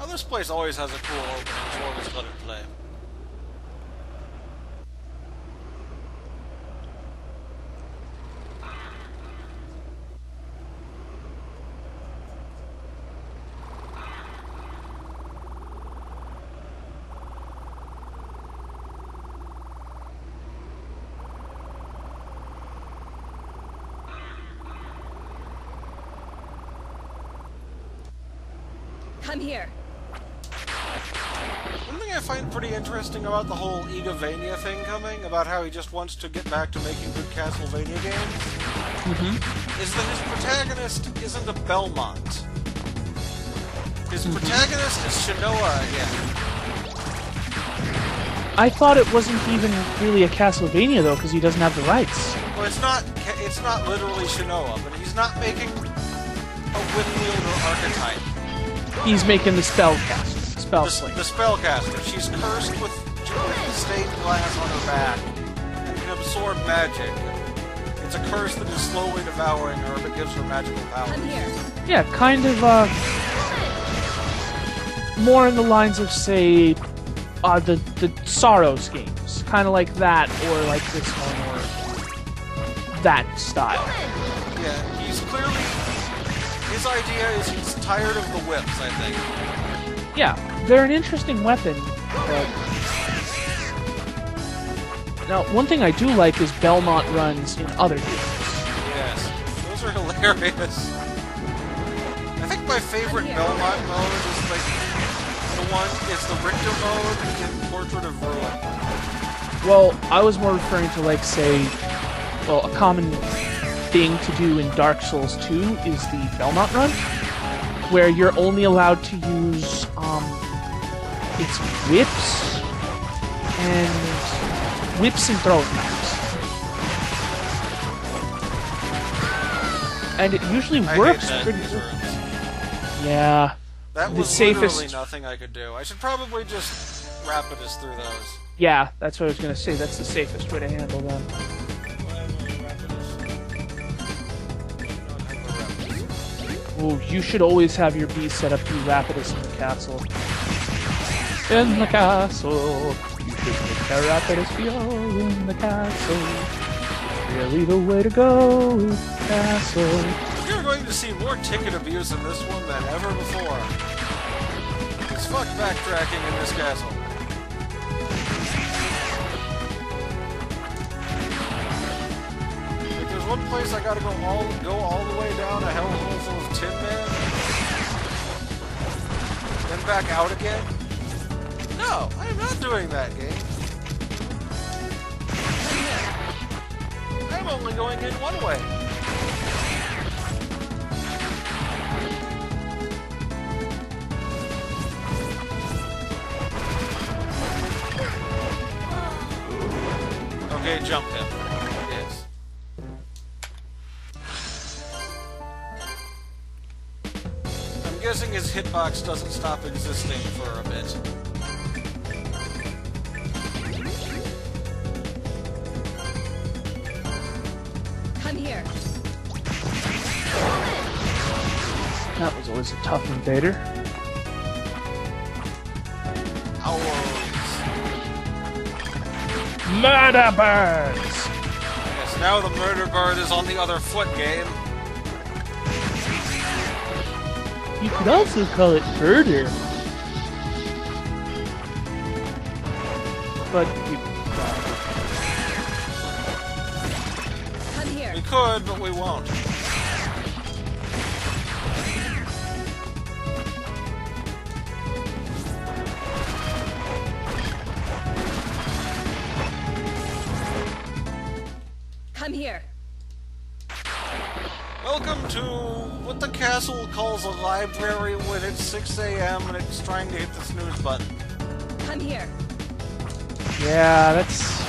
Now this place always has a cool opening, so I'll just let it play. Come here. One thing I find pretty interesting about the whole Egovania thing coming, about how he just wants to get back to making good Castlevania games, is that his protagonist isn't a Belmont. His protagonist is Shinoa again. I thought it wasn't even really a Castlevania, though, because he doesn't have the rights. Well, it's not literally Shinoa, but he's not making a Wind-wielder archetype. He's making the spellslinger. The spellcaster. She's cursed with stained glass on her back and can absorb magic. It's a curse that is slowly devouring her, but gives her magical powers. Come here. Yeah, kind of, more in the lines of, say, the Sorrows games. Kind of like that, or like this one, or that style. Yeah, he's clearly... His idea is he's tired of the whips, I think. Yeah, they're an interesting weapon. Now, one thing I do like is Belmont runs in other games. Yes, those are hilarious. I think my favorite Belmont mode is the Richter mode in Portrait of Ruin. Well, I was more referring to, like, say, well, a common thing to do in Dark Souls 2 is the Belmont run, where you're only allowed to use, it's whips and throwing knives. And it usually works pretty good. Yeah. That the was safest... literally nothing I could do. I should probably just Rapidus through those. Yeah, that's what I was going to say. That's the safest way to handle them. Oh, you should always have your bees set up to Rapidus in the castle. In the castle, you should make a Rapidus feel in the castle. Really the way to go, castle. You're going to see more ticket abuse in this one than ever before. It's fuck backtracking in this castle. Like, there's one place I gotta go all the way down a hellhole full of tin men, then back out again. No, I am not doing that game. I'm only going in one way. Okay, jump him. Yes. I'm guessing his hitbox doesn't stop existing for a bit. Come here. That was always a tough invader. Murder birds! Yes, now the murder bird is on the other foot, game. You could also call it murder. But you... Come here. We could, but we won't. Come here. Welcome to what the castle calls a library when it's 6 a.m. and it's trying to hit the snooze button. Come here. Yeah, that's...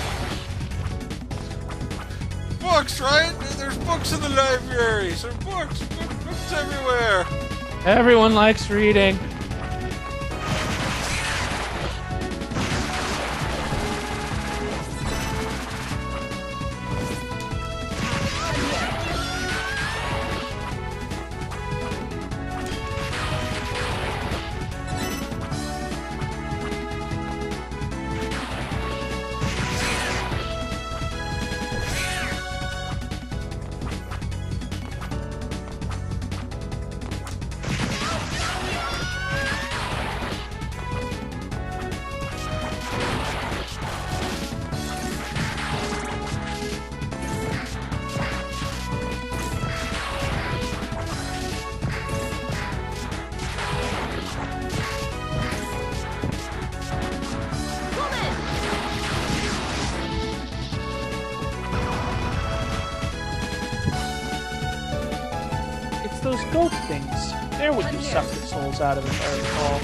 Books, right? There's books in the library. There's books everywhere. Everyone likes reading. They're what you suck the souls out of, if I recall.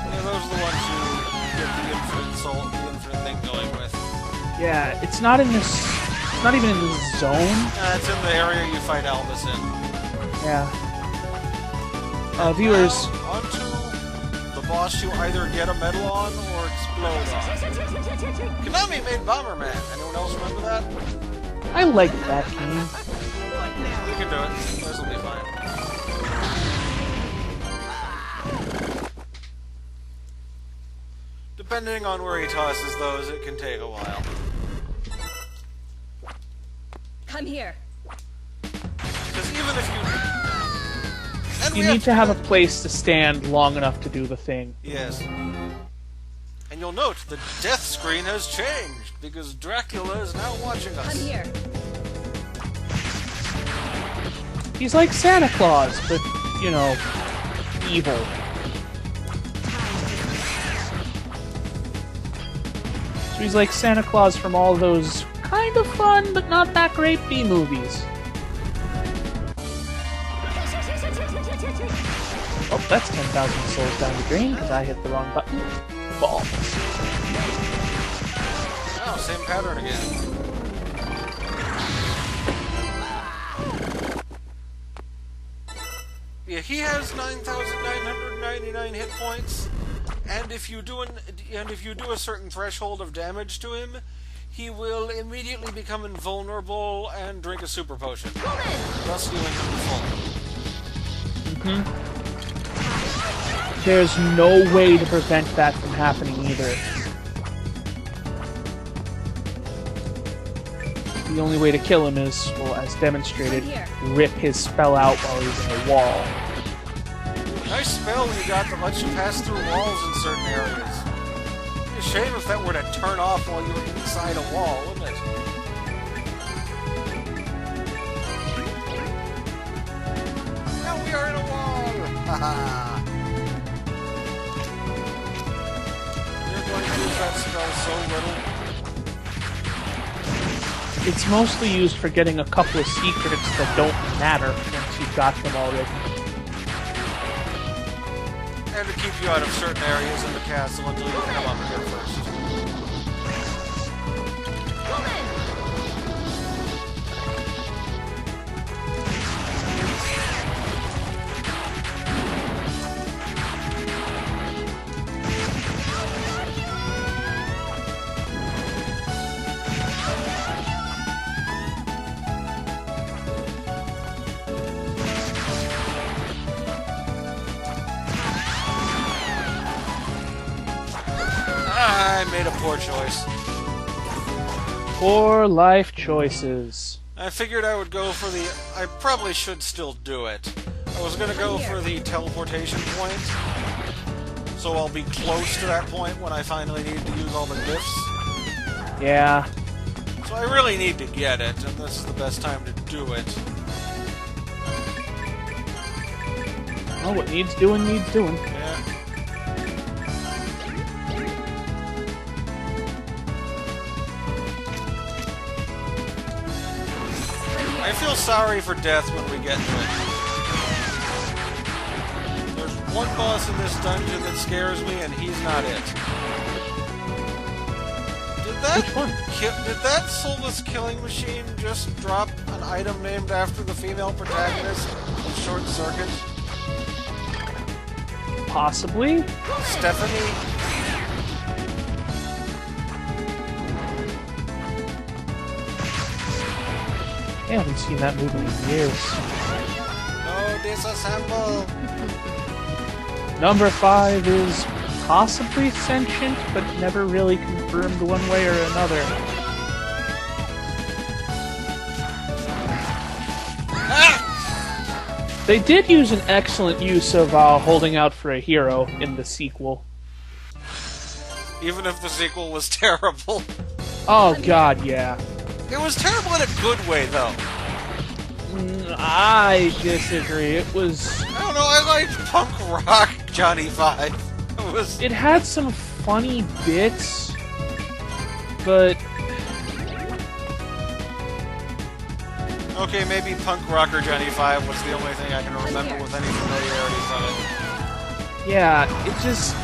Yeah, those are the ones you get the infinite thing going with. Yeah, it's not in this. It's not even in this zone. It's in the area you fight Albus in. Yeah. Viewers. Now, on to the boss you either get a medal on or explode on. Konami made Bomberman. Anyone else remember that? I like that game. We can do it. This will be fine. Depending on where he tosses those, it can take a while. Come here. Because even if you... And You need to have a place to stand long enough to do the thing. Yes. And you'll note the death screen has changed, because Dracula is now watching us. Come here. He's like Santa Claus, but, you know, evil. So he's like Santa Claus from all those kind of fun, but not that great B-movies. Oh, that's 10,000 souls down the drain, because I hit the wrong button. Balls. Oh, same pattern again. Yeah, he has 9,999 hit points, and if you do a certain threshold of damage to him, he will immediately become invulnerable and drink a super potion, thus healing him to full. There's no way to prevent that from happening either. The only way to kill him is, well, as demonstrated, rip his spell out while he's in a wall. Nice spell you got that lets you pass through walls in certain areas. It'd be a shame if that were to turn off while you were inside a wall, wouldn't it? Now we are in a wall! Haha! You're going to use that spell so little. It's mostly used for getting a couple of secrets that don't matter once you've got them already. And to keep you out of certain areas in the castle until you come up here first. I made a poor choice. Poor life choices. I figured I would go for the... I probably should still do it. I was going to go for the teleportation point, so I'll be close to that point when I finally need to use all the gifts. Yeah. So I really need to get it, and this is the best time to do it. Well, what needs doing, needs doing. Yeah. I feel sorry for Death when we get to it. There's one boss in this dungeon that scares me, and he's not it. Did that soulless killing machine just drop an item named after the female protagonist of Short Circuit? Possibly? Stephanie? I haven't seen that movie in years. No, disassemble! Number 5 is possibly sentient, but never really confirmed one way or another. Ah! They did use an excellent use of holding out for a hero in the sequel. Even if the sequel was terrible. Oh god, yeah. It was terrible in a good way, though. I disagree. It was... I don't know, I liked punk rock Johnny 5. It had some funny bits, but... Okay, maybe Punk Rocker Johnny 5 was the only thing I can remember with any familiarity from it. Yeah, it just...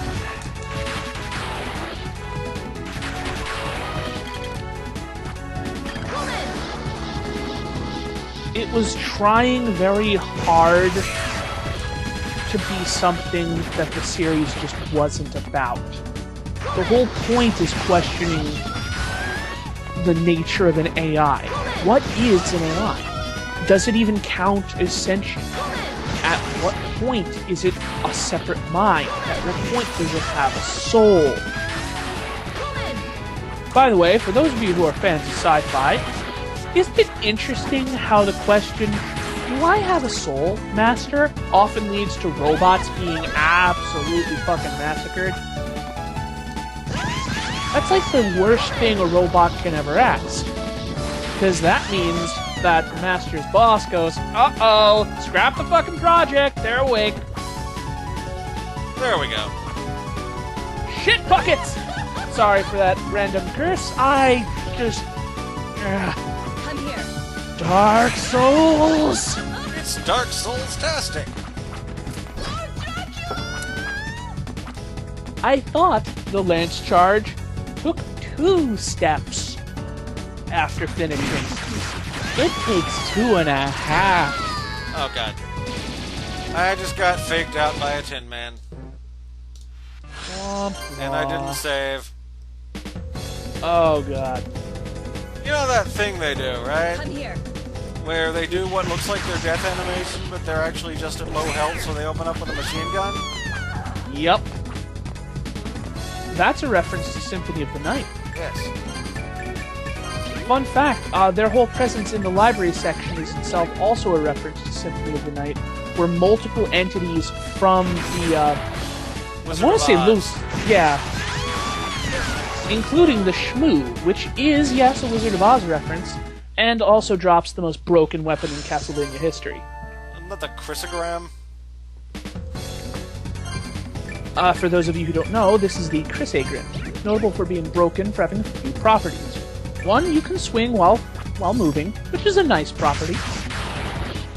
It was trying very hard to be something that the series just wasn't about. The whole point is questioning the nature of an AI. What is an AI? Does it even count as sentient? At what point is it a separate mind? At what point does it have a soul? By the way, for those of you who are fans of sci-fi, isn't it interesting how the question, do I have a soul, Master, often leads to robots being absolutely fucking massacred? That's like the worst thing a robot can ever ask. Because that means that the Master's boss goes, uh-oh, scrap the fucking project, they're awake. There we go. Shit buckets! Sorry for that random curse, I just... I'm here. Dark Souls! It's Dark Souls-tastic. I thought the lance charge took 2 steps after finishing. It takes 2.5. Oh god. I just got faked out by a Tin Man. And I didn't save. Oh god. You know that thing they do, right? I'm here. Where they do what looks like their death animation, but they're actually just at low health, so they open up with a machine gun? Yep. That's a reference to Symphony of the Night. Yes. Fun fact, their whole presence in the library section is itself also a reference to Symphony of the Night, where multiple entities from the, Wizard I want of to say Oz. loose, yeah, including the Shmoo, which is, yes, a Wizard of Oz reference, and also drops the most broken weapon in Castlevania history. Isn't that the Chrysogram? For those of you who don't know, this is the Chrysagram, notable for being broken for having a few properties. One, you can swing while moving, which is a nice property. 2,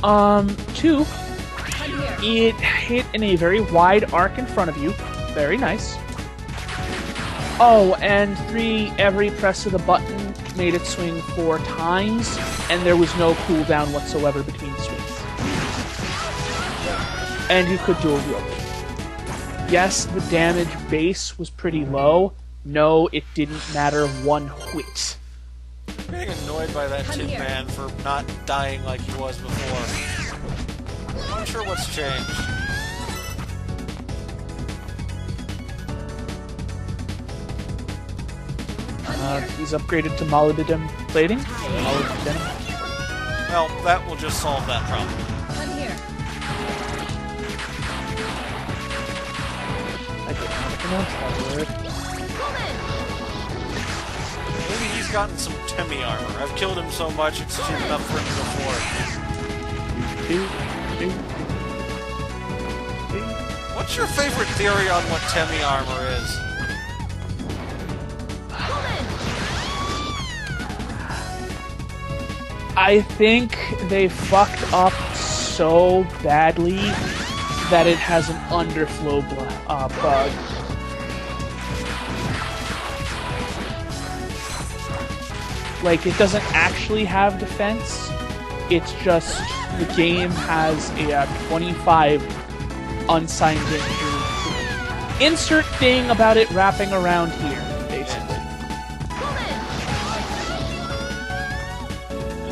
I'm here. it hit in a very wide arc in front of you. Very nice. Oh, and 3, every press of the button made it swing 4 times, and there was no cooldown whatsoever between swings. And you could dual wield it. Yes, the damage base was pretty low. No, it didn't matter one whit. I'm getting annoyed by that I'm Tin here. Man for not dying like he was before. I'm not sure what's changed. He's upgraded to molybdenum plating. Molybdenum. Well, that will just solve that problem. I'm here. I don't know how to pronounce that word. Maybe he's gotten some Temi armor. I've killed him so much it's cheap enough for him to afford. What's your favorite theory on what Temi armor is? I think they fucked up so badly that it has an underflow bug. Like, it doesn't actually have defense. It's just the game has a 25 unsigned injury. Insert thing about it wrapping around here, basically.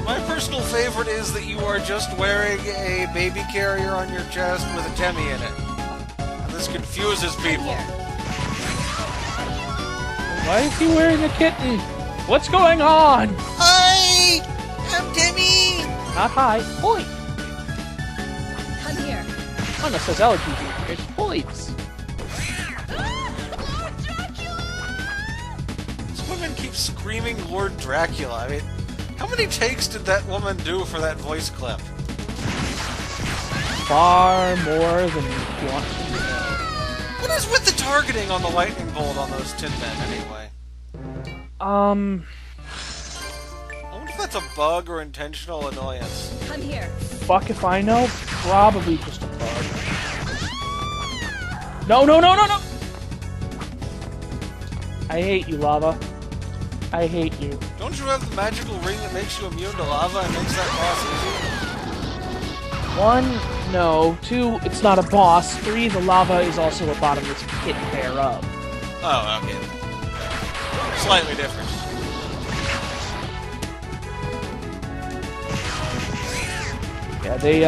My personal favorite is that you are just wearing a baby carrier on your chest with a Temi in it. This confuses people. Why is he wearing a kitten? What's going on? Hi! I'm Temi! Not hi. Point. I'm here. Unless there's LGB. It's points. This woman keeps screaming Lord Dracula. I mean, how many takes did that woman do for that voice clip? Far more than you want to know. What is with the targeting on the lightning bolt on those Tin Men, anyway? Um, I wonder if that's that's a bug or intentional annoyance? Come here. Fuck if I know. Probably just a bug. No, no, no, no, no! I hate you, lava. I hate you. Don't you have the magical ring that makes you immune to lava and makes that boss easy? 1, no. 2, it's not a boss. 3, the lava is also a bottomless pit thereof. Oh, okay. Slightly different. Yeah, they,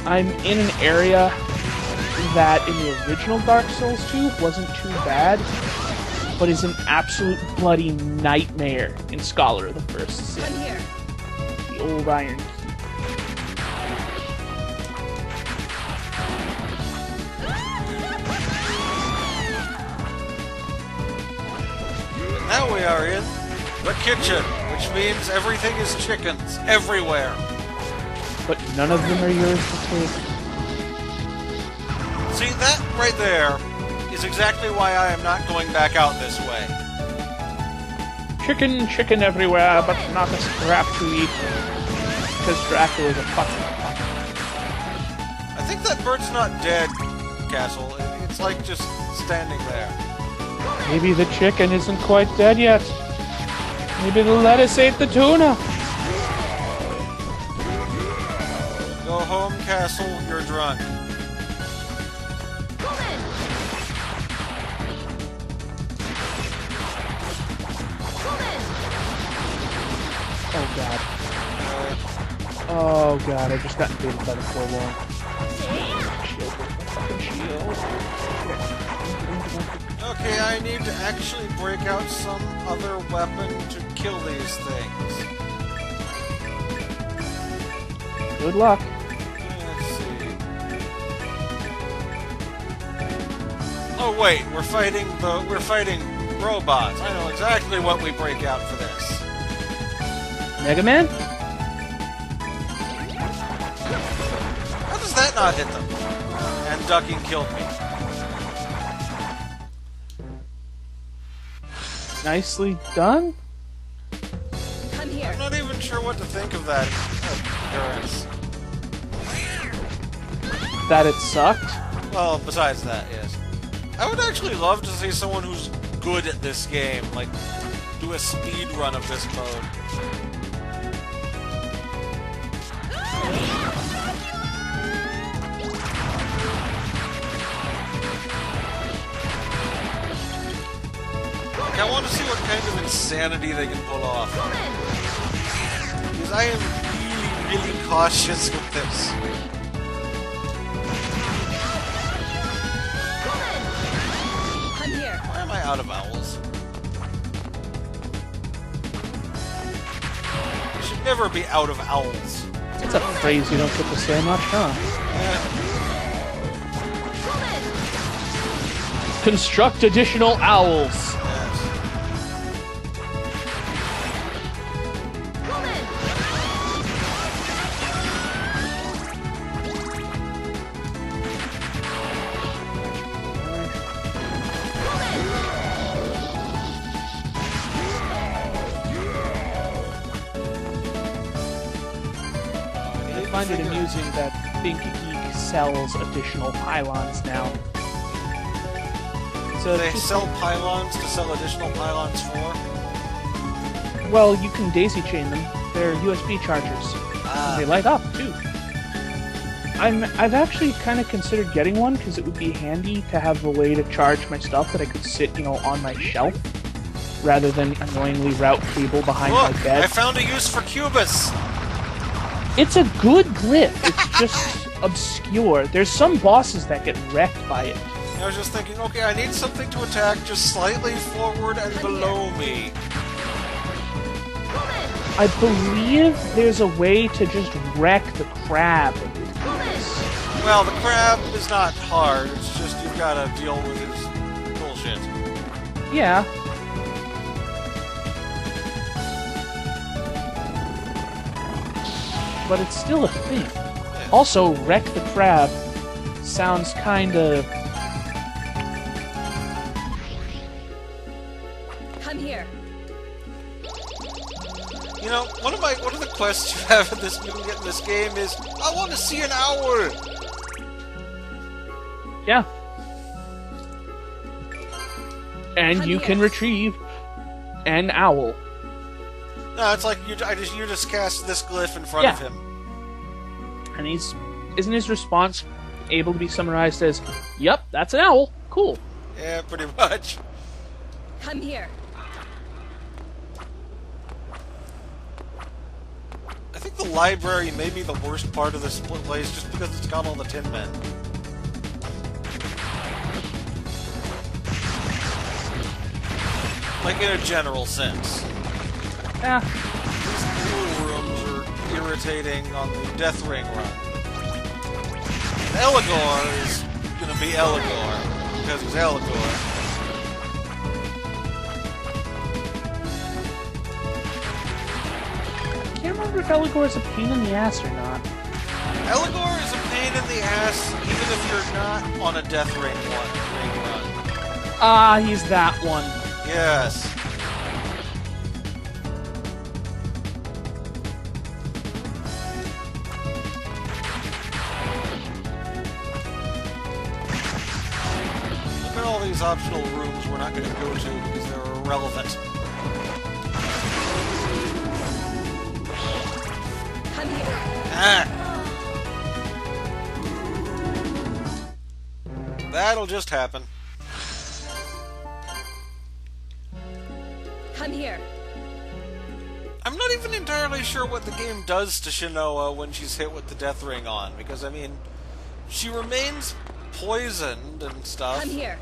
I'm in an area that in the original Dark Souls 2 wasn't too bad, but is an absolute bloody nightmare in Scholar of the First Sin. Come here. The old Iron Key. Now we are in the kitchen, which means everything is chickens everywhere. But none of them are yours to take. See, that right there is exactly why I am not going back out this way. Chicken, chicken everywhere, but not a scrap to eat. Because Dracula is a fucking fuck. I think that bird's not dead, Castle. It's like just standing there. Maybe the chicken isn't quite dead yet. Maybe the lettuce ate the tuna. Go home, Castle. You're drunk. Oh god. Oh god, I just got invaded by the Forlorn. Shield. Fucking shield. Okay, I need to actually break out some other weapon to kill these things. Good luck. Let's see. Oh wait, we're fighting robots. I know exactly what we break out for this. Mega Man? How does that not hit them? And ducking killed me. Nicely done? Come here. I'm not even sure what to think of that occurrence. That it sucked? Well, besides that, yes. I would actually love to see someone who's good at this game, like, do a speed run of this mode. Like, I want to see what kind of insanity they can pull off. Because I am really, really cautious with this. Come here. Why am I out of owls? You should never be out of owls. It's a phrase you don't get to say much, huh? Construct additional owls. Yes. I find it amusing that Think Geek sells additional pylons now. So They sell pylons to sell additional pylons for? well, you can daisy chain them. They're USB chargers. They light up too. I've actually kind of considered getting one because it would be handy to have a way to charge my stuff that I could sit, on my shelf rather than annoyingly route cable behind Look, my bed. I found a use for Cubus! It's a good glyph. It's just obscure. There's some bosses that get wrecked by it. I was just thinking, okay, I need something to attack just slightly forward and below me. I believe there's a way to just wreck the crab with this. Well, the crab is not hard, it's just you've gotta deal with his bullshit. Yeah. But it's still a thing. Also, wreck the crab sounds kinda... Come here. one of the quests you have in this you can get in this game is, I want to see an owl. Yeah. And you can retrieve an owl. No, it's like you just cast this glyph in front of him. And isn't his response able to be summarized as, "Yep, that's an owl. Cool." Yeah, pretty much. Come here. I think the library may be the worst part of this split place just because it's got all the Tin Men. Like, in a general sense. Yeah. These pool rooms are irritating on the Death Ring run. Eligor is gonna be Eligor, because he's Eligor. I can't remember if Eligor is a pain in the ass or not. Eligor is a pain in the ass even if you're not on a Death Ring run. Ah, he's that one. Yes. Look at all these optional rooms we're not going to go to because they're irrelevant. Come here. Ah! That'll just happen. Come here. I'm not even entirely sure what the game does to Shinoa when she's hit with the Death Ring on, because, I mean, she remains poisoned and stuff. Come here.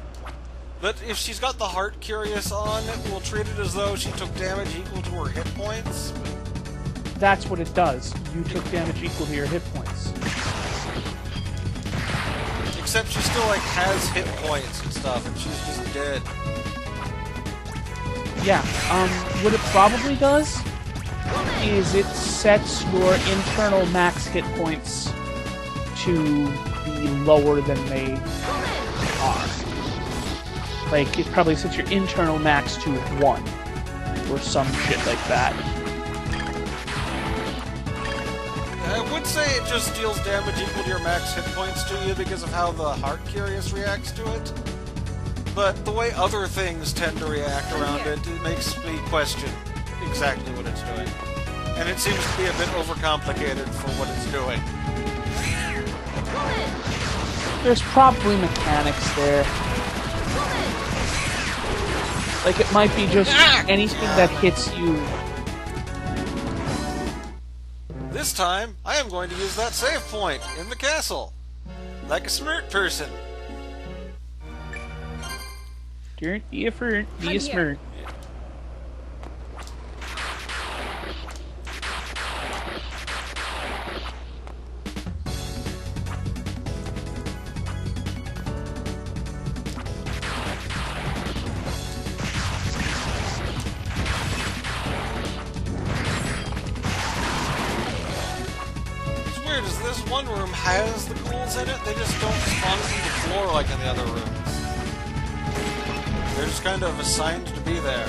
But if she's got the Heart Curious on, it will treat it as though she took damage equal to her hit points. That's what it does. You took damage equal to your hit points. Except she still, like, has hit points and stuff, and she's just dead. Yeah, what it probably does is it sets your internal max hit points to be lower than they are. Like, it probably sets your internal max to 1, or some shit like that. I would say it just deals damage equal to your max hit points to you because of how the Heart Curious reacts to it. But the way other things tend to react around it, it makes me question exactly what it's doing. And it seems to be a bit overcomplicated for what it's doing. There's probably mechanics there. Like, it might be just anything that hits you. This time, I am going to use that save point in the castle. Like a smart person. Don't be afraid, be a smart. It's weird, is this one room has the ghouls in it, they just don't spawn from the floor like in the other rooms. They're just kind of assigned to be there.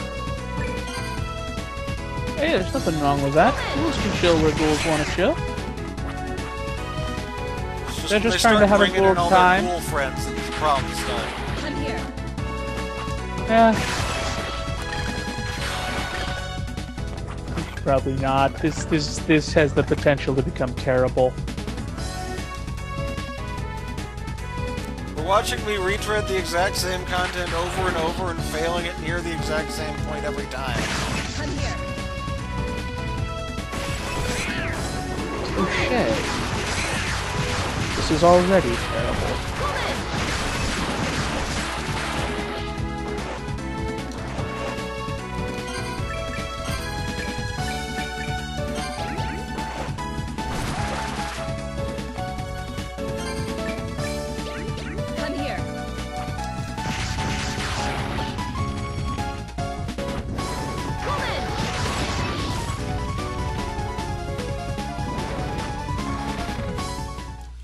Hey, there's nothing wrong with that. Ghouls can chill where ghouls want to chill. They're just trying to have a good time. Ghoul friends and the problems start. Come here. Yeah. Probably not. This has the potential to become terrible. Watching me retread the exact same content over and over and failing it near the exact same point every time. Come here. Oh shit. This is already terrible.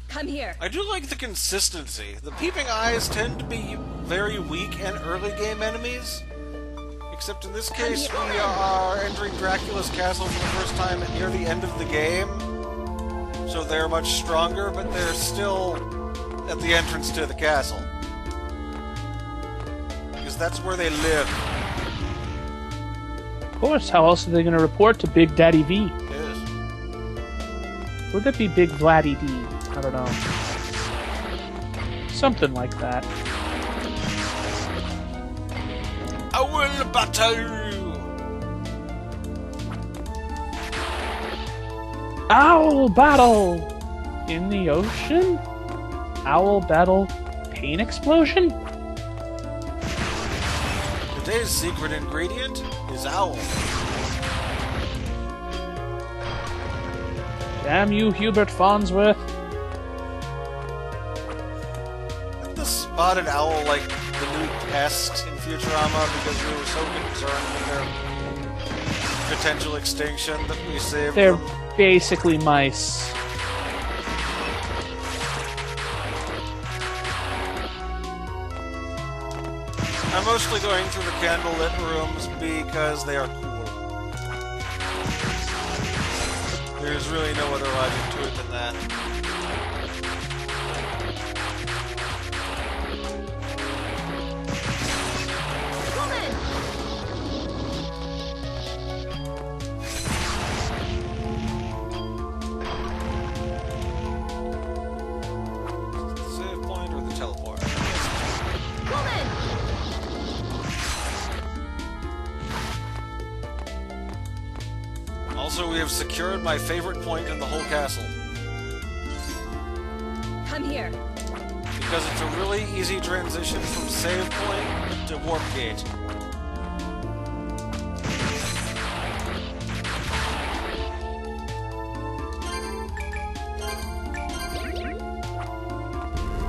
Come here. I do like the consistency. The peeping eyes tend to be very weak and early game enemies. except in this case we are entering Dracula's castle for the first time at near the end of the game. So they're much stronger, but they're still at the entrance to the castle. Because that's where they live. Of course, how else are they going to report to Big Daddy V? Yes. Would it be Big Vladdy D? I don't know. Something like that. I will battle you! Owl battle! In the ocean? Owl battle pain explosion? Today's secret ingredient is owl. Damn you, Hubert Farnsworth. Isn't the spotted owl like the new pest in Futurama because we were so concerned with their potential extinction that we saved They're them? basically mice. I'm mostly going through the candlelit rooms because they are cool. There's really no other logic to it than that. Save point or the teleport? Also, we have secured my favorite point in the whole castle. Come here. Because it's a really easy transition from save point to warp gate.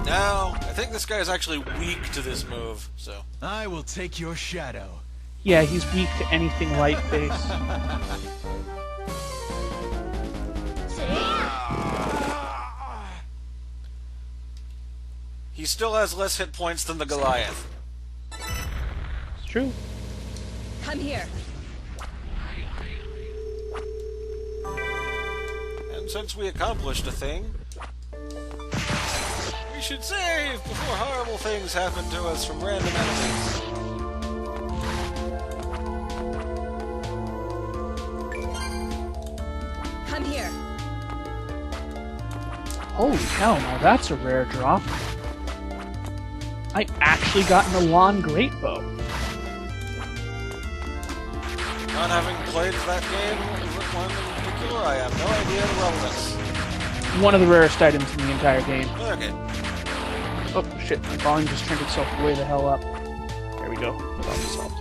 Now, I think this guy is actually weak to this move, so... I will take your shadow. Yeah, he's weak to anything light-based. He still has less hit points than the Goliath. It's true. Come here. And since we accomplished a thing, we should save before horrible things happen to us from random enemies. Come here. Holy cow, now that's a rare drop. I actually got an Elan Great Bow. Not having played that game, one in particular, I have no idea the relevance. One of the rarest items in the entire game. Okay. Oh shit, my volume just turned itself way the hell up. There we go. Problem solved.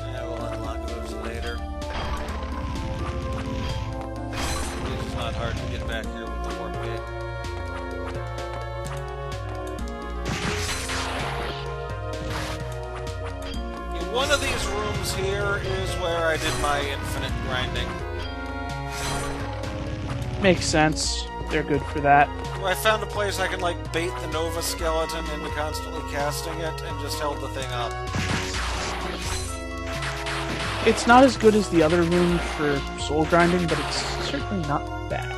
Yeah, we'll unlock those later. It's not hard to get back here with the warp gate. In one of these rooms here is where I did my infinite grinding. Makes sense. They're good for that. Where I found a place I can, like, bait the Nova skeleton into constantly casting it and just held the thing up. It's not as good as the other room for soul grinding, but it's certainly not bad.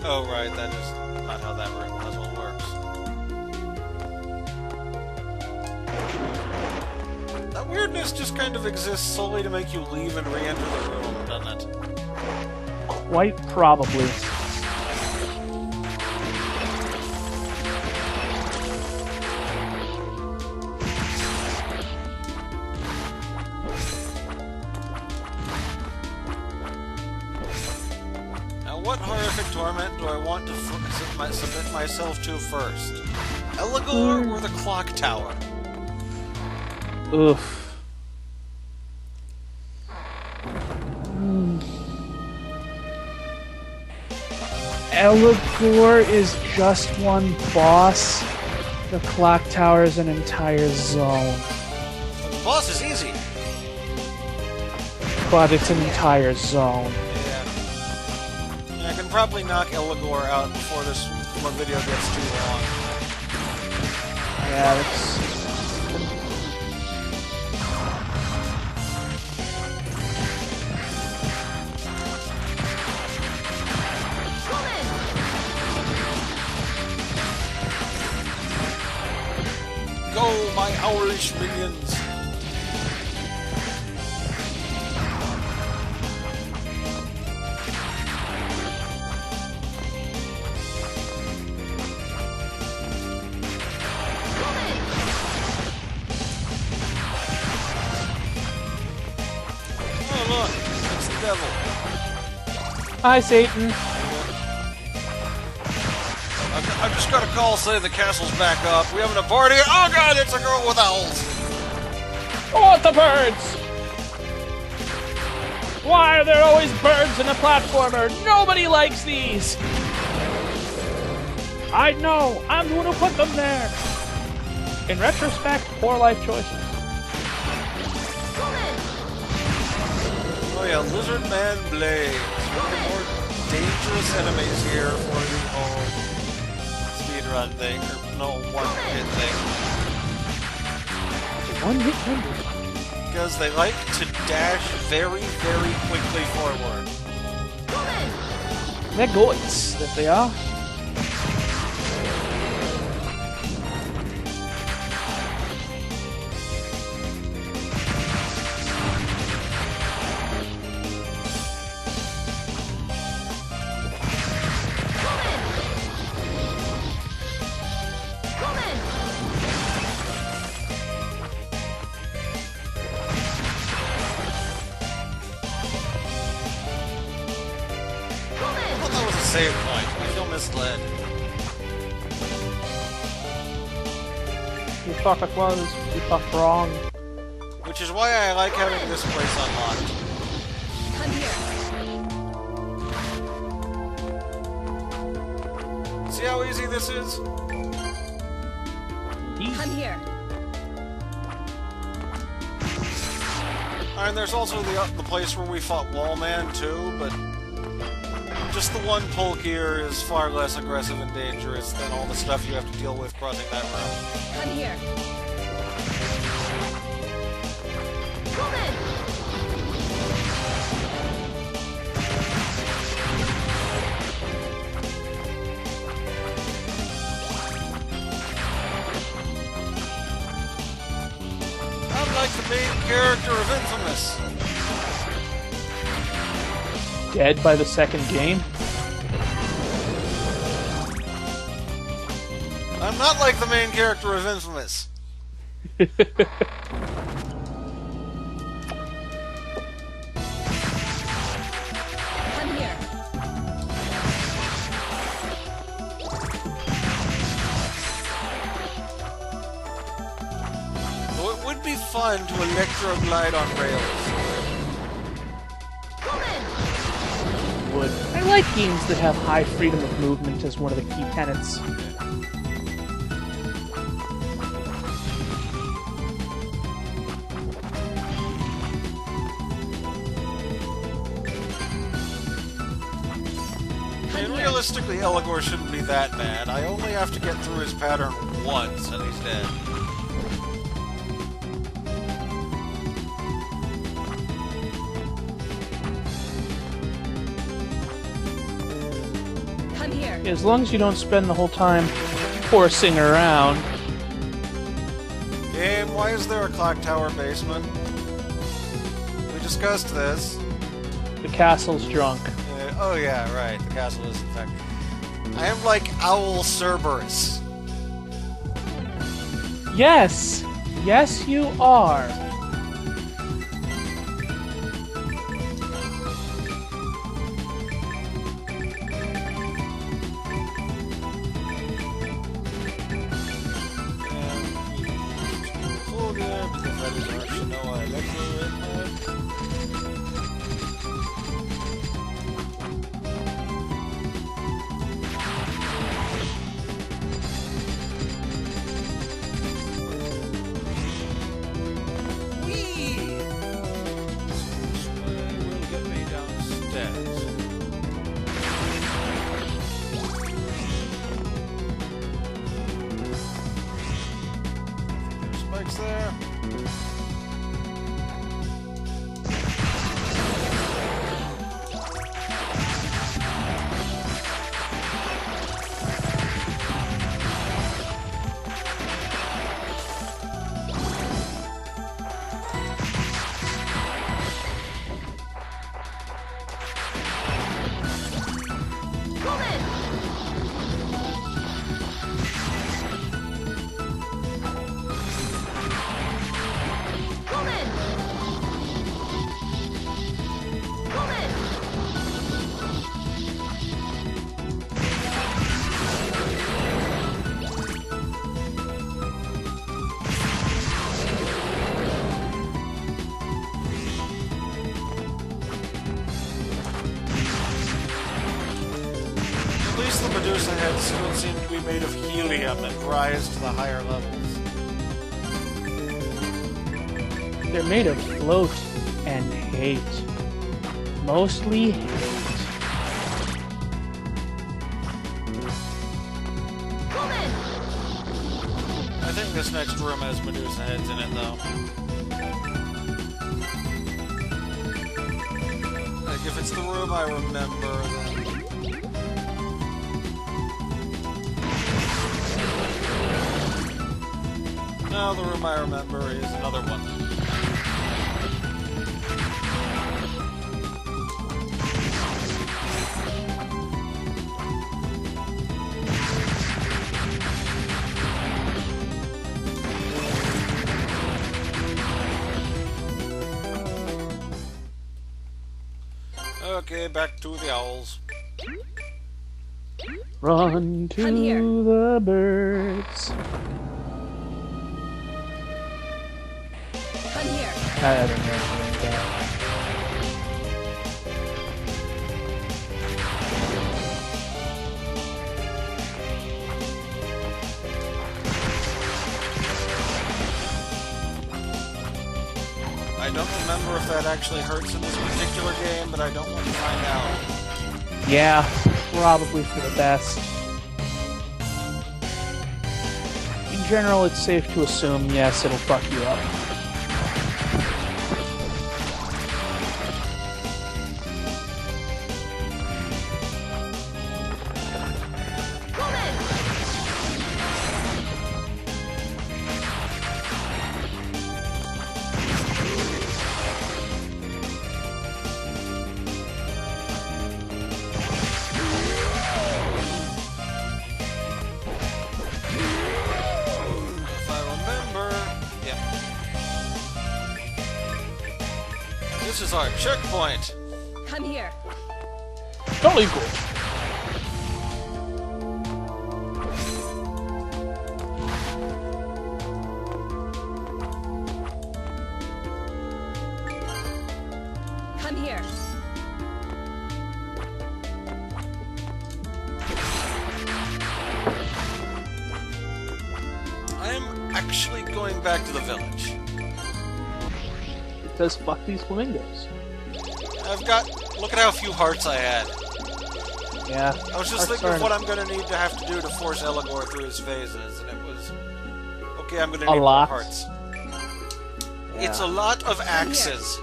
Oh, right, that is not how that puzzle works. That weirdness just kind of exists solely to make you leave and re-enter the room, doesn't it? Quite probably. Now, what horrific torment do I want to submit myself to first? Eligor or the clock tower? Oof. Eligor is just one boss. The clock tower is an entire zone. The boss is easy. But it's an entire zone. Yeah. I can probably knock Eligor out before this video gets too long. Yeah, that's... Go, my owlish minions! Oh look, it's the devil. Hi, Satan. I've just got a call saying the castle's back up. We having a party? Oh god, it's a girl with owls! Oh, the birds! Why are there always birds in a platformer? Nobody likes these! I know! I'm the one who put them there! In retrospect, poor life choices. Oh yeah, Lizard Man Blade. One of the more dangerous enemies here for the whole speedrun thing, or no, one-hit thing. One-hit wonder. Because they like to dash very, very quickly forward. They're goats, that they are. Save point. I feel misled. You thought it was. You thought wrong. Which is why I like having this place unlocked. Come here. See how easy this is? Come here. And there's also the place where we fought Wallman too, but just the one pull gear is far less aggressive and dangerous than all the stuff you have to deal with crossing that room. Come here. Come in. I'm like the main character of Infamous. Dead by the second game? I'm not like the main character of Infamous. Come here. So it would be fun to electroglide on rails. Would. I like games that have high freedom of movement as one of the key tenets. And realistically, Eligor shouldn't be that bad. I only have to get through his pattern once, and he's dead. Come here. As long as you don't spend the whole time horsing around. Game, why is there a clock tower basement? We discussed this. The castle's drunk. Oh yeah, right. The castle is in fact. I am like Owl Cerberus. Yes! Yes, you are. the Medusa heads still seem to be made of helium and rise to the higher levels. They're made of float and hate. Mostly hate. Woman! I think this next room has Medusa heads in it, though. Like, if it's the room I remember, then... No, the room I remember is another one. Okay, back to the owls. Run to I'm here. the birds. Come here. I don't know. I don't remember if that actually hurts in this particular game, but I don't want to find out. Yeah, probably for the best. In general, it's safe to assume, yes, it'll fuck you up. If I remember... Yep. This is our checkpoint! Come here. Totally cool. Come here. I am actually going back to the village. It says fuck these flamingos. I've got... Look at how few hearts I had. Yeah. I was just thinking of what I'm going to need to have to do to force Eligor through his phases, and it was... Okay, I'm going to need more lot. hearts. Yeah. It's a lot of axes.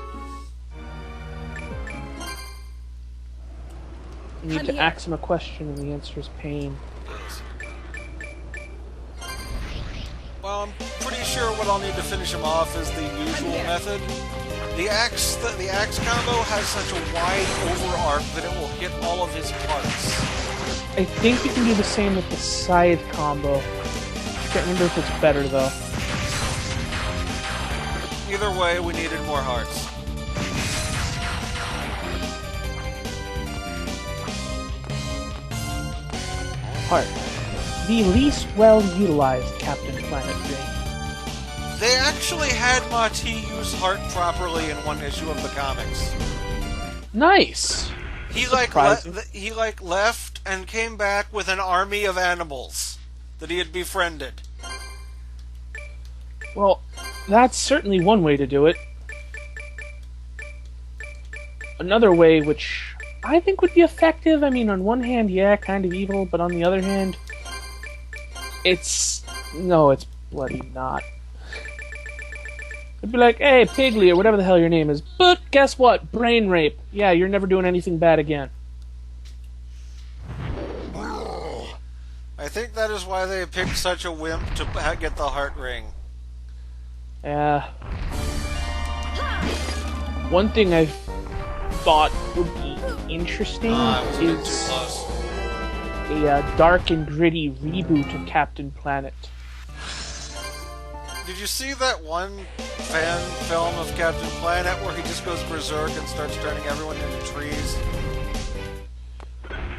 You need Come to here. ask him a question, and the answer is pain. Yes. Well, I'm pretty sure what I'll need to finish him off is the usual here. method. The axe combo has such a wide overarc that it will hit all of his parts. I think you can do the same with the scythe combo. Can't remember if it's better though. Either way, we needed more hearts. Heart. The least well-utilized Captain Planet ring. They actually had Mati use heart properly in one issue of the comics. Nice! He Surprising. left and came back with an army of animals that he had befriended. Well, that's certainly one way to do it. Another way, which I think would be effective, I mean, on one hand, yeah, kind of evil, but on the other hand, it's bloody not. It'd be like, hey, Piggly, or whatever the hell your name is, but guess what? Brain rape. Yeah, you're never doing anything bad again. I think that is why they picked such a wimp to get the heart ring. Yeah. One thing I thought would be interesting I was a bit too is close. a dark and gritty reboot of Captain Planet. Did you see that one fan film of Captain Planet where he just goes berserk and starts turning everyone into trees?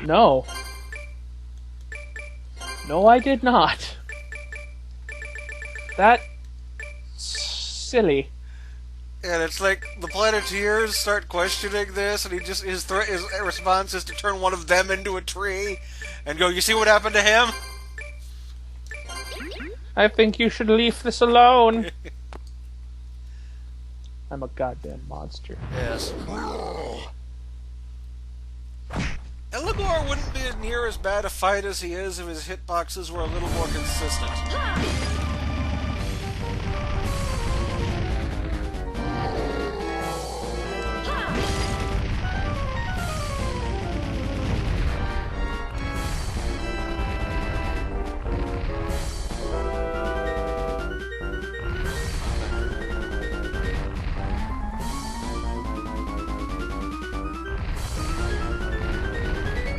No. No, I did not. That's silly. And it's like the Planeteers start questioning this, and his response is to turn one of them into a tree. and go, you see what happened to him? I think you should leave this alone. I'm a goddamn monster. Yes. Eligor wouldn't be near as bad a fight as he is if his hitboxes were a little more consistent.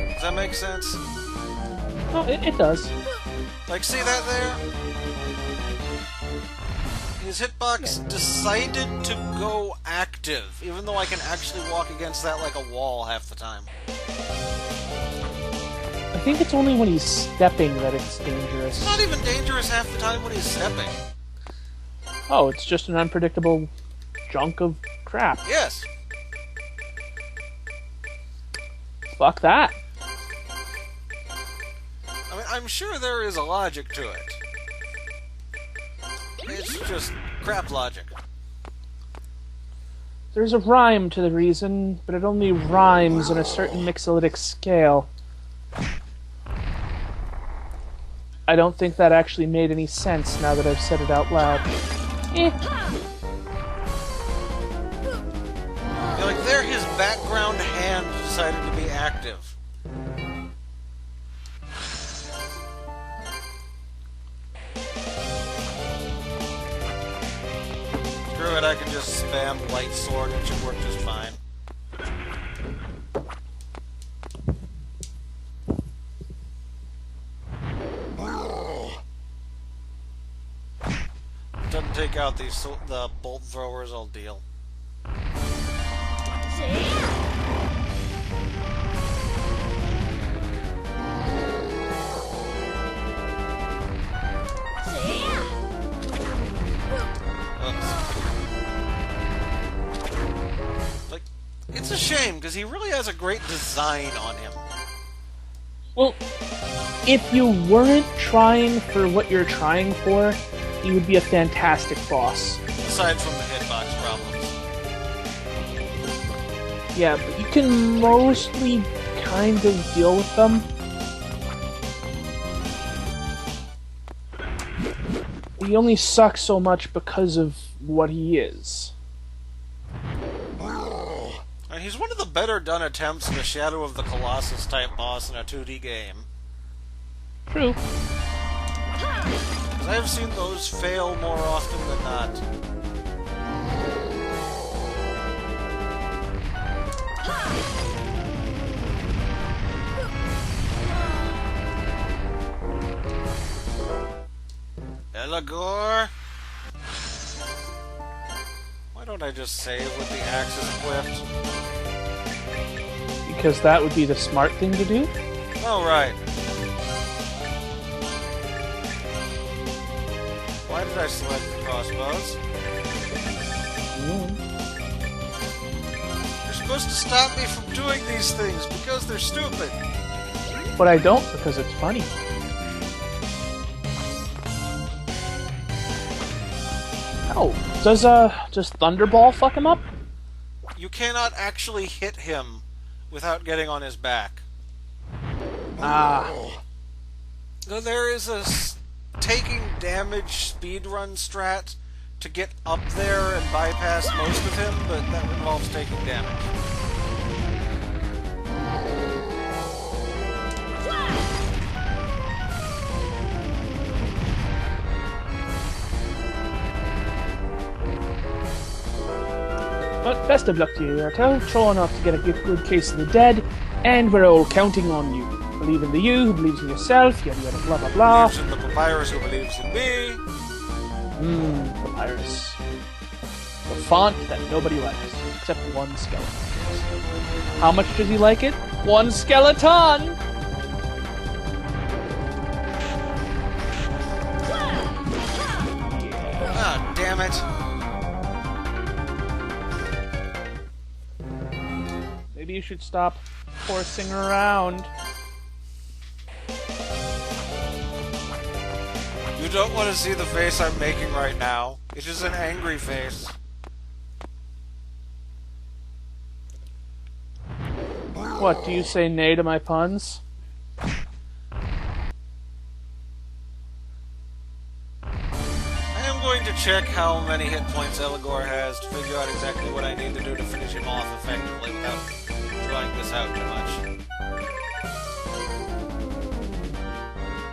Does that make sense? Oh, it does. Like, see that there? His hitbox decided to go active, even though I can actually walk against that like a wall half the time. I think it's only when he's stepping that it's dangerous. It's not even dangerous half the time when he's stepping. Oh, it's just an unpredictable chunk of crap. Yes. Fuck that. I mean, I'm sure there is a logic to it. It's just crap logic. There's a rhyme to the reason, but it only rhymes on a certain mixolydic scale. I don't think that actually made any sense now that I've said it out loud. Yeah, like there, his background hand decided to be active. Screw it, I can just spam light sword, it should work just fine. Doesn't take out the bolt throwers, I'll deal. Like, it's a shame, because he really has a great design on him. Well, if you weren't trying for what you're trying for, he would be a fantastic boss. Aside from the hitbox problems. Yeah, but you can mostly kind of deal with them. He only sucks so much because of what he is. And he's one of the better done attempts at a Shadow of the Colossus type boss in a 2D game. True. I've seen those fail more often than not. Eligor? Why don't I just save with the axe equipped? Because that would be the smart thing to do. Oh, right. Why did I select the crossbows? You're supposed to stop me from doing these things because they're stupid. But I don't because it's funny. Oh, does Thunderball fuck him up? You cannot actually hit him without getting on his back. Ah. Though there is a taking damage speedrun strat to get up there and bypass most of him, but that involves taking damage. But best of luck to you, Uratoh. Sure enough to get a good case of the dead, and we're all counting on you. Believe in the you who believes in yourself, yada yada blah blah blah. Believes in the papyrus who believes in me. Papyrus. The font that nobody likes, except one skeleton. How much does he like it? One skeleton! Ah, damn it. Maybe you should stop horsing around. You don't want to see the face I'm making right now. It is an angry face. What, do you say nay to my puns? I am going to check how many hit points Eligor has to figure out exactly what I need to do to finish him off effectively without drawing this out too much.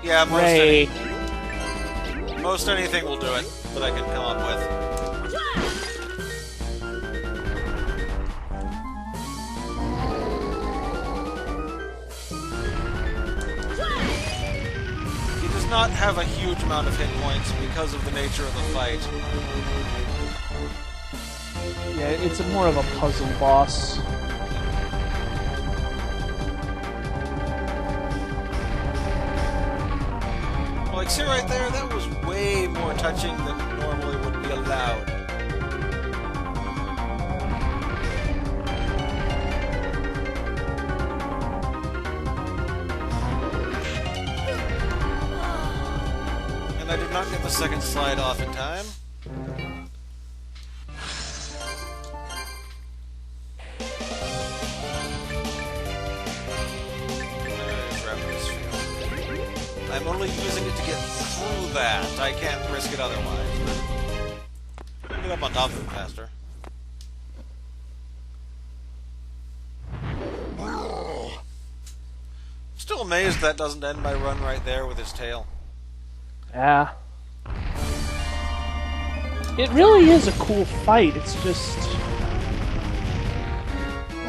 Yeah, most anything will do it that I can come up with. He does not have a huge amount of hit points because of the nature of the fight. Yeah, it's more of a puzzle boss. Like, see right there, that was way more touching than normally would be allowed. And I did not get the second slide off in time. I'm only using it to get through that. I can't risk it otherwise. But get up on top of it faster. Still amazed that doesn't end my run right there with his tail. Yeah. It really is a cool fight. It's just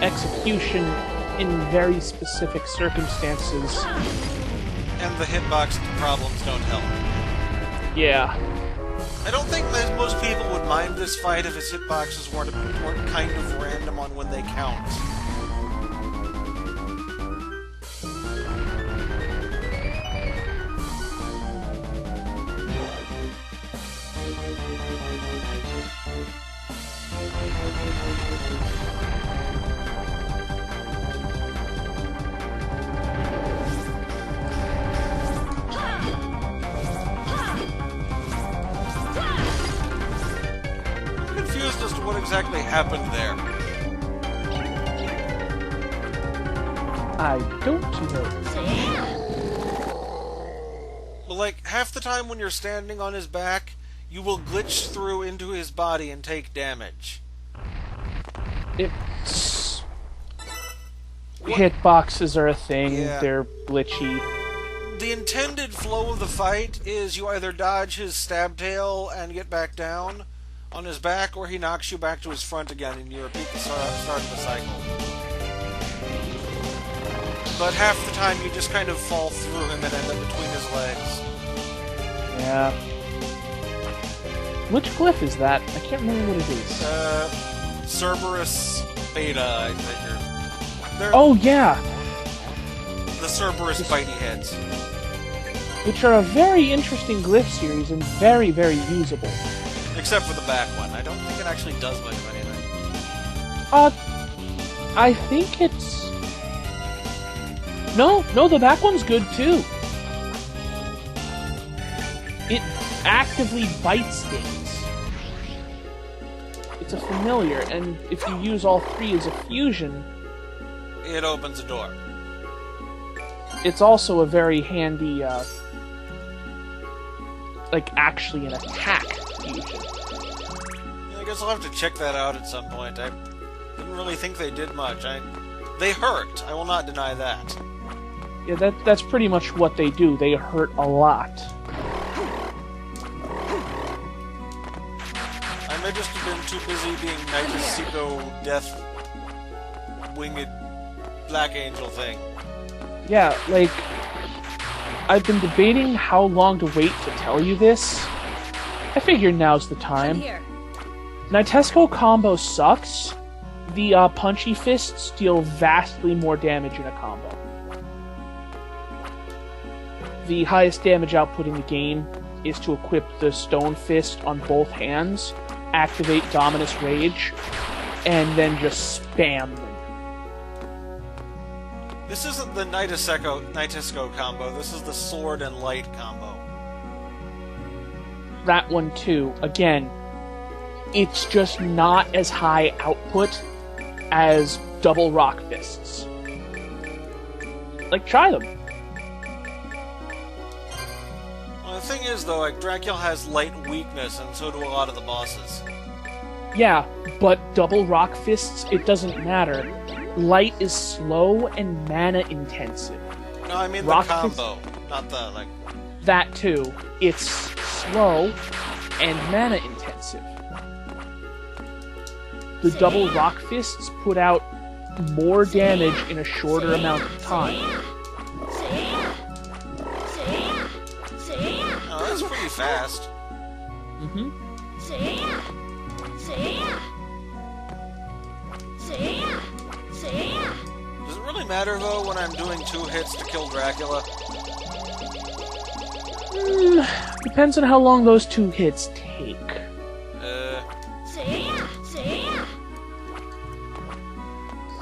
execution in very specific circumstances. And the hitbox problems don't help. Yeah. I don't think most people would mind this fight if his hitboxes weren't kind of random on when they count. As to what exactly happened there. I don't know. Well, like, half the time when you're standing on his back, you will glitch through into his body and take damage. It's... Hitboxes are a thing, Yeah. They're glitchy. The intended flow of the fight is you either dodge his stab tail and get back down on his back, or he knocks you back to his front again and you repeat the start of the cycle. But half the time you just kind of fall through him and end up between his legs. Yeah. Which glyph is that? I can't remember what it is. Cerberus Beta, I think. Oh, yeah! The Cerberus bitey heads. Which are a very interesting glyph series and very, very usable. Except for the back one. I don't think it actually does much of anything. I think it's... No, the back one's good too. It actively bites things. It's a familiar, and if you use all three as a fusion... It opens a door. It's also a very handy, like, actually an attack fusion. Yeah, I guess I'll have to check that out at some point. I didn't really think they did much. They hurt. I will not deny that. Yeah, that's pretty much what they do. They hurt a lot. I may just have been too busy being Nightisiko Death Winged Black Angel thing. Yeah, like, I've been debating how long to wait to tell you this. I figure now's the time. Nitesco combo sucks. The punchy fists deal vastly more damage in a combo. The highest damage output in the game is to equip the Stone Fist on both hands, activate Dominus Rage, and then just spam them. This isn't the Nightisco combo, this is the Sword and Light combo. that one too. Again, it's just not as high output as double rock fists. Like, try them. Well, the thing is, though, like, Dracula has light weakness, and so do a lot of the bosses. Yeah, but double rock fists, it doesn't matter. Light is slow and mana intensive. No, I mean Rock the combo, not the, like... That too. It's slow and mana intensive. The double rock fists put out more damage in a shorter amount of time. Oh, that's pretty fast. Mm-hmm. Does it really matter, though, when I'm doing 2 hits to kill Dracula? Depends on how long those 2 hits take.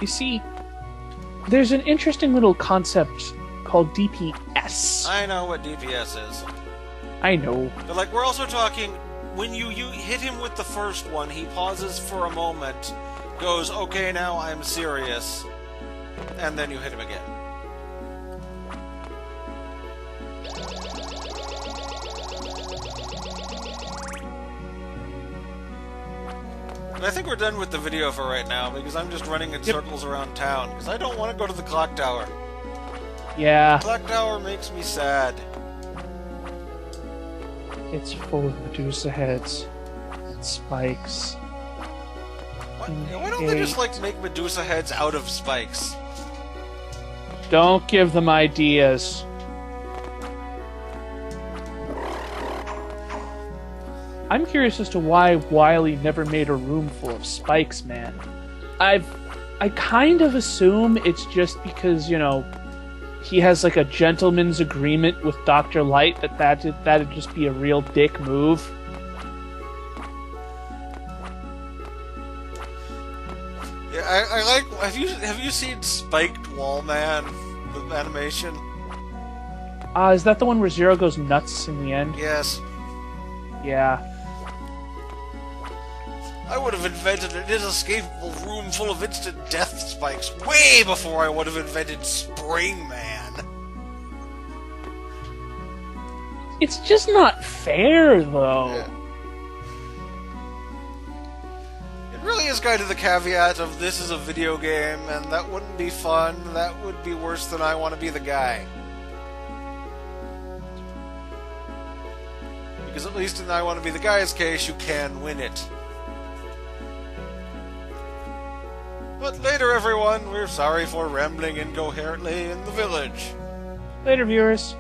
You see, there's an interesting little concept called DPS. I know what DPS is. I know. But, like, we're also talking, when you hit him with the first one, he pauses for a moment, goes, okay, now I'm serious, and then you hit him again. And I think we're done with the video for right now, because I'm just running in circles around town, because I don't want to go to the clock tower. Yeah. The clock tower makes me sad. It's full of Medusa heads and spikes. Why don't they just, like, make Medusa heads out of spikes? Don't give them ideas. I'm curious as to why Wily never made a room full of spikes, man. I kind of assume it's just because, you know, he has like a gentleman's agreement with Dr. Light that'd just be a real dick move. Yeah, I like. Have you seen Spiked Wall Man, the animation? Is that the one where Zero goes nuts in the end? Yes. Yeah. I would have invented an inescapable room full of instant death spikes way before I would have invented Spring Man. It's just not fair, though. Yeah. It really is kind of the caveat of this is a video game, and that wouldn't be fun. That would be worse than I want to be the guy. Because at least in I want to be the guy's case, you can win it. But later, everyone, we're sorry for rambling incoherently in the village. Later, viewers.